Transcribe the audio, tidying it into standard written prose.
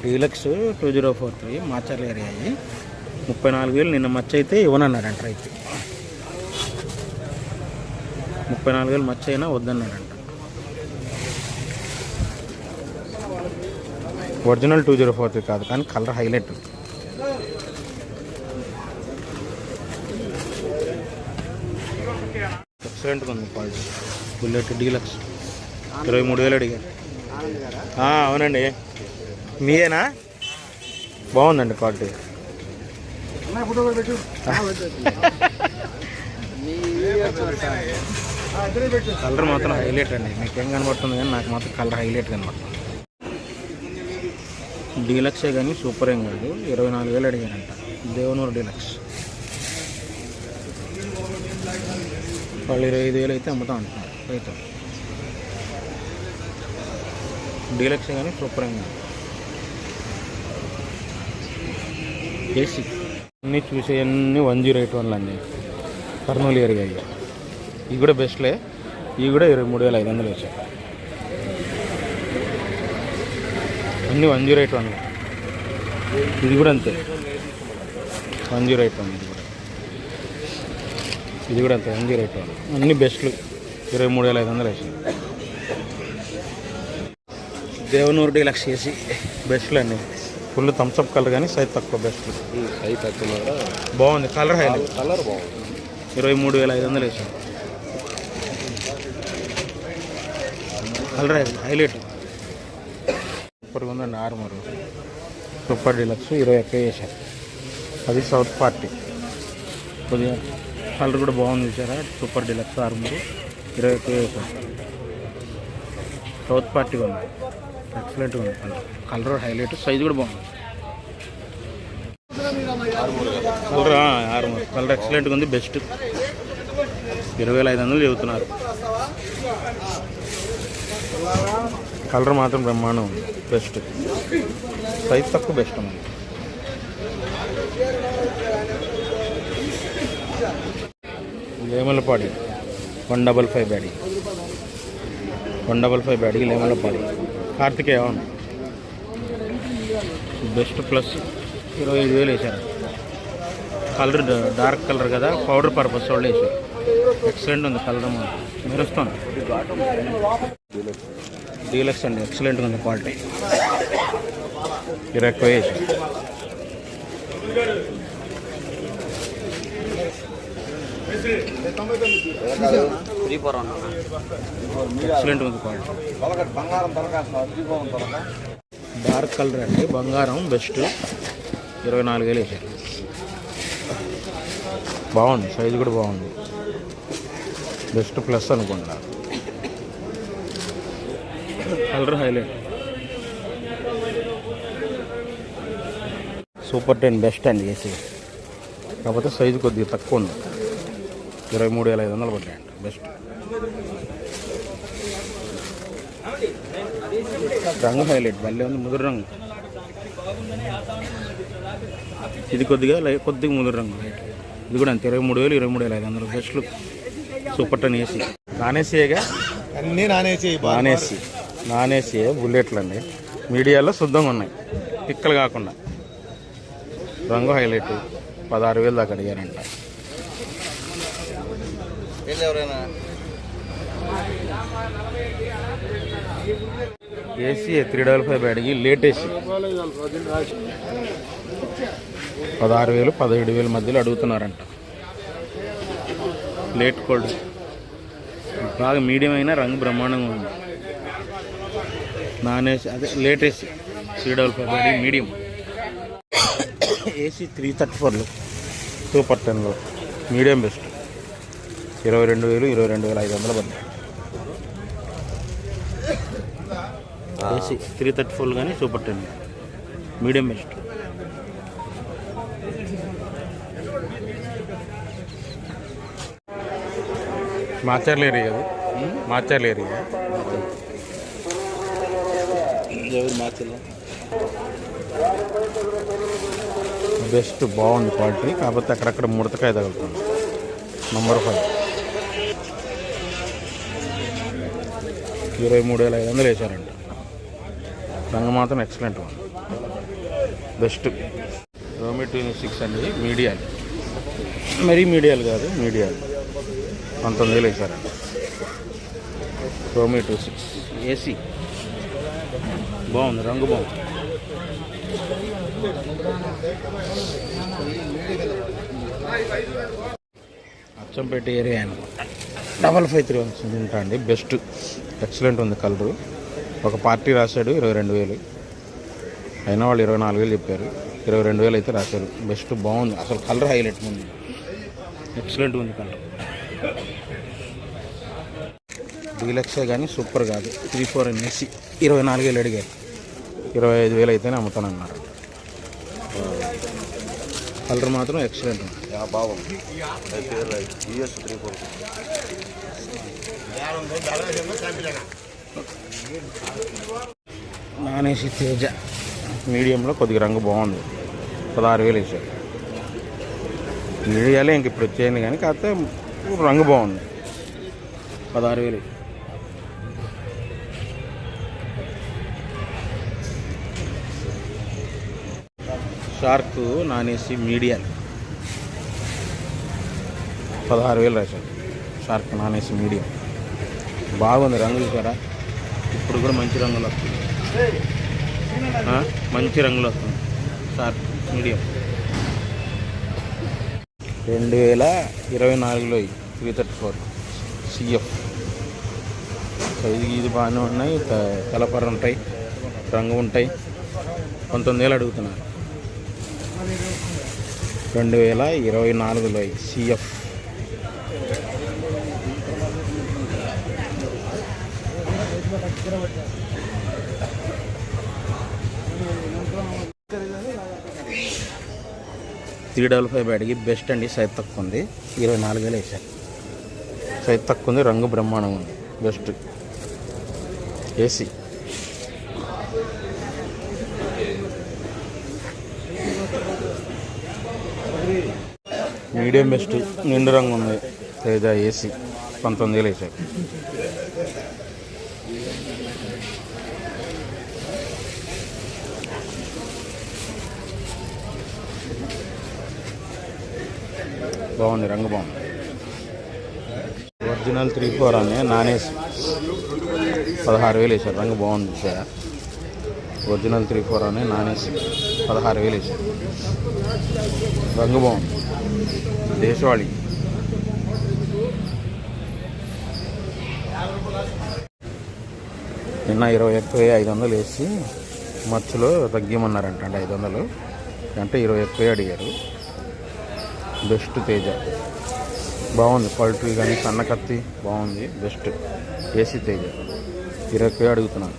Deluxe 2043 Macherla area. 34,000 నిన్న మచ్చ అయితే ఇవ్వనన్నాడంట రైతు. 34,000 మచ్చ అయినా వద్దన్నాడంట. ఒరిజినల్ 2043 కాదు కానీ కలర్ హైలైట్. ఎక్సలెంట్గా ఉంది క్వాలిటీ. బుల్లెట్ డీలక్స్ 23,000 అడిగారు. అవునండి, మీయేనా? బాగుందండి క్వాలిటీ. కలర్ మాత్రం హైలైట్ అండి. మీకేం కనబడుతుంది కానీ నాకు మాత్రం కలర్ హైలైట్ కనబడుతుంది. డీలక్సే కానీ సూపర్ ఏం కాదు. 24,000 అడిగారంట. దేవనూరు డీలక్స్. వాళ్ళు 25,000 అయితే అమ్ముతాం అంటున్నారు రైతు. డీలక్సే కానీ సూపర్ ఏం కాదు. ఏసీ అన్నీ చూసేవన్నీ 108 అండి. కర్నూలు ఏరియా. ఇవి కూడా బెస్ట్లే. ఇవి కూడా 23,500 వేసారు. అన్నీ 108. ఇది కూడా అంతే 108. ఇది కూడా అంతే 108. అన్నీ బెస్ట్లు 23,500 వేసారు. దేవనూరు డీలక్స్ ఏసీ బెస్ట్లు అన్నీ. ఫుల్ థమ్స్అప్ కలర్ కానీ సైజ్ తక్కువ. బెస్ట్ సైజ్ తక్కువ బాగుంది. Colour highlight. కలర్ బాగుంది. 23,500 వేసారు. కలర్ హైలైట్ సూపర్గా ఉందండి. ఆర్మర్ సూపర్ డీలక్స్ 21 వేసారు. అది సౌత్ పార్టీ. కొద్దిగా కలర్ కూడా బాగుంది చూసారా. సూపర్ డీలక్స్ ఆర్మర్ 21 వేసారు. సౌత్ పార్టీ ఉంది. ఎక్సలెంట్గా ఉంది. Colour highlight. సైజు కూడా బాగుంది. కలర్ ఆర్మర్ కలర్ ఎక్సలెంట్గా ఉంది. బెస్ట్ 20,500 చెబుతున్నారు. కలర్ మాత్రం బ్రహ్మాండం ఉంది. బెస్ట్ సైజ్ తక్కువ. బెస్ట్ ఉంది. లేమలపాడి 155 బ్యాడీ. 155 బ్యాడీ లేమలపాడి. కార్తికేయ బెస్ట్ ప్లస్ 25,000 వేసారు. కలర్ డార్క్ కలర్ కదా, పౌడర్ పర్పస్ వాళ్ళు వేసారు. ఎక్సలెంట్ ఉంది. కలర్ మెరుస్తుంది. డీలక్స్ అండి. ఎక్సలెంట్గా ఉంది క్వాలిటీ. 21 వేసారు. ఎక్సలెంట్ ఉంది క్వాలిటీ. డార్క్ కలర్ అండి. బంగారం బెస్ట్ 24,000 వేసారు. బాగుంది. సైజు కూడా బాగుంది. బెస్ట్ ప్లస్ అనుకుంటా. Colour highlight. సూపర్ 10 బెస్ట్ అండి ఏసీ. కాకపోతే సైజు కొద్దిగా తక్కువ ఉంది. 23,500 పడ్డాయండి. బెస్ట్ రంగు హైలైట్. భలే ఉంది. ముదురు రంగు. ఇది కొద్దిగా ముదురు రంగు. ఇది కూడా అంతే 23,000 23,500. బెస్ట్లు సూపర్ 10 ఏసీ. నాన్ ఏసీగా అన్నీ. నాన్ ఏసీ బుల్లెట్లు అండి. మీడియాలో శుద్ధంగా ఉన్నాయి. పిక్కలు కాకుండా. రంగు హైలైట్. 16,000 దాకా అడిగారంట. ఏసీ 355 బ్యాడ్కి లేట్ ఏసీ 16,000 17,000 మధ్యలో అడుగుతున్నారంట. లేట్ కోల్డ్ బాగా మీడియం అయినా రంగు బ్రహ్మాండంగా ఉంది. నాన్ ఏసీ అదే లేట్ ఏసీ 355 బ్యాడ్ మీడియం. ఏసీ 334లో సూపర్ 10లో మీడియం బెస్ట్ 22,000 22,500 పడ్డాయి. ఏసీ 334 కానీ super 10 medium best. Macherla area కదా, మాచర్ల ఏరియా బెస్ట్ బాగుంది క్వాలిటీ. కాకపోతే అక్కడక్కడ ముడతకాయ తగులుతుంది. నంబర్ 5 23,500 వేసారంట. రంగు మాత్రం ఎక్సలెంట్ ఉంది. బెస్ట్. రోమి 26 అండి, మీడియాలు, మరీ మీడియాలు కాదు, మీడియాలు 19,000 వేసారండి. రోమి 26 ఏసీ బాగుంది, రంగు బాగుంది. అచ్చంపేట ఏరియా అనుకుంటా. 5531 వచ్చింది తింటా అండి, బెస్ట్, ఎక్సలెంట్ ఉంది కలరు. ఒక పార్టీ రాశాడు 22,000, అయినా వాళ్ళు 24,000 చెప్పారు. 22,000 అయితే రాశారు. బెస్ట్, బాగుంది, అసలు కలర్ హైలైట్ ఉంది, ఎక్సలెంట్ ఉంది కలర్. డీలక్సే కానీ సూపర్ కాదు. 34 అనేసి 24,000 అడిగారు. 25,000 అయితేనే అమ్ముతానన్నారు. కలర్ మాత్రం ఎక్సలెంట్ ఉంది, బాగుంది. నాన్ ఏసీ తేజ మీడియంలో కొద్దిగా రంగు బాగుంది. 16,000 వేసారు. మీడియాలే ఇంక ఇప్పుడు వచ్చేయండి కానీ కాకపోతే రంగు బాగుంది. 16,000. షార్క్ నాన్ ఏసీ మీడియా 16,000 రాశారు. షార్క్ నాన్ ఏసీ మీడియం బాగుంది, రంగులు చూసారా. ఇప్పుడు కూడా మంచి రంగులు వస్తుంది, మంచి రంగులు వస్తుంది. షార్క్ మీడియం 2024లో 334 సిఎఫ్ సైజు ఇది బాగానే ఉన్నాయి. తెలపర ఉంటాయి, రంగు ఉంటాయి. 19,000 అడుగుతున్నారు. 2024లో సిఎఫ్. $355 అడిగి బెస్ట్ అండి, సైజ్ తక్కువ ఉంది. 24,000 వేసారు. సైజ్ తక్కువ ఉంది, రంగు బ్రహ్మాండం ఉంది, బెస్ట్. ఏసీ మీడియం బెస్ట్, నిండు రంగు ఉంది. తేజ ఏసీ 19,000 వేసారు. బాగుంది, రంగు బాగుంది. ఒరిజినల్ 34 అనే నాన్ ఏసీ 16,000 వేసారు. రంగు బాగుంది సార్. ఒరిజినల్ 34 అనే నాన్ ఏసీ 16,000 వేసారు. రంగు బాగుంది, దేశవాళి. నిన్న 21,500 వేసి మచ్చులో తగ్గిమన్నారంట అండి. 500 అంటే 21,000 అడిగారు. బెస్ట్ తేజ బాగుంది, క్వాలిటీ కానీ సన్న కత్తి బాగుంది, బెస్ట్. ఏసీ తేజ 21,000 అడుగుతున్నాను.